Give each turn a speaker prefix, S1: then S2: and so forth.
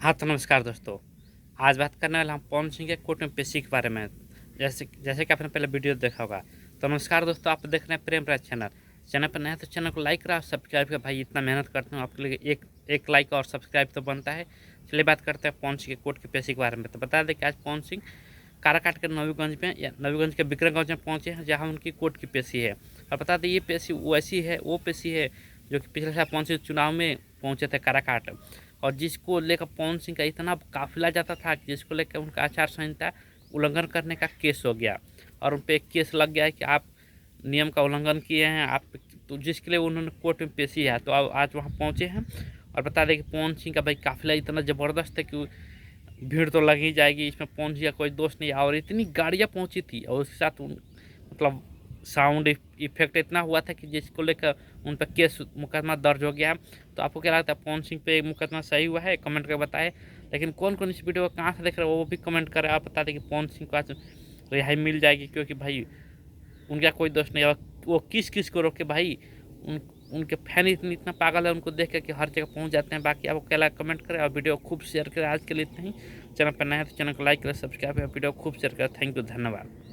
S1: हाँ तो नमस्कार दोस्तों। आज बात करने वाले हम पवन सिंह के कोर्ट में पेशी के बारे में। जैसे जैसे कि आपने पहले वीडियो देखा होगा। तो नमस्कार दोस्तों, आप देख रहे हैं प्रेम राज चैनल। चैनल पर नया तो चैनल को लाइक करा और सब्सक्राइब कर। भाई इतना मेहनत करते हैं आपके लिए, एक लाइक और सब्सक्राइब तो बनता है। चलिए बात करते हैं पवन सिंह के कोर्ट की पेशी के बारे में। तो बता दें कि आज पवन सिंह काराकाट के नवीगंज में या नवीगंज के विक्रमगंज में पहुंचे हैं, जहां उनकी कोर्ट की पेशी है। और बता दें ये पेशी वैसी है, वो पेशी है जो कि पिछले साल पवन सिंह चुनाव में पहुंचे थे काराकाट, और जिसको लेकर पवन सिंह का इतना काफिला जाता था कि जिसको लेकर उनका आचार संहिता उल्लंघन करने का केस हो गया, और उन पर एक केस लग गया है कि आप नियम का उल्लंघन किए हैं आप, तो जिसके लिए उन्होंने कोर्ट में पेशी है। तो अब आज वहाँ पहुँचे हैं। और बता दें कि पवन सिंह का भाई काफिला इतना ज़बरदस्त है कि भीड़ तो लग ही जाएगी, इसमें पवन सिंह का कोई दोष नहीं। और इतनी गाड़ियाँ पहुँची थी और उसके साथ मतलब साउंड इफेक्ट इतना हुआ था कि जिसको लेकर उन पर केस मुकदमा दर्ज हो गया। तो आपको क्या लगता है, पवन सिंह पे मुकदमा सही हुआ है? कमेंट करके बताएं। लेकिन कौन कौन इस वीडियो को कहाँ से देख रहे हो वो भी कमेंट करें। आप बता दें कि पवन सिंह को आज रिहाई मिल जाएगी, क्योंकि भाई उनका कोई दोष नहीं है। वो किस किस को रोके भाई, उनके फैन इतना पागल है उनको देख कर कि हर जगह पहुंच जाते हैं। बाकी आपको क्या लगा कमेंट करें और वीडियो को खूब शेयर करें। आज के लिए इतना ही। चैनल पर नया है तो चैनल को लाइक करें, सब्सक्राइब करें, वीडियो को खूब शेयर करें। थैंक यू, धन्यवाद।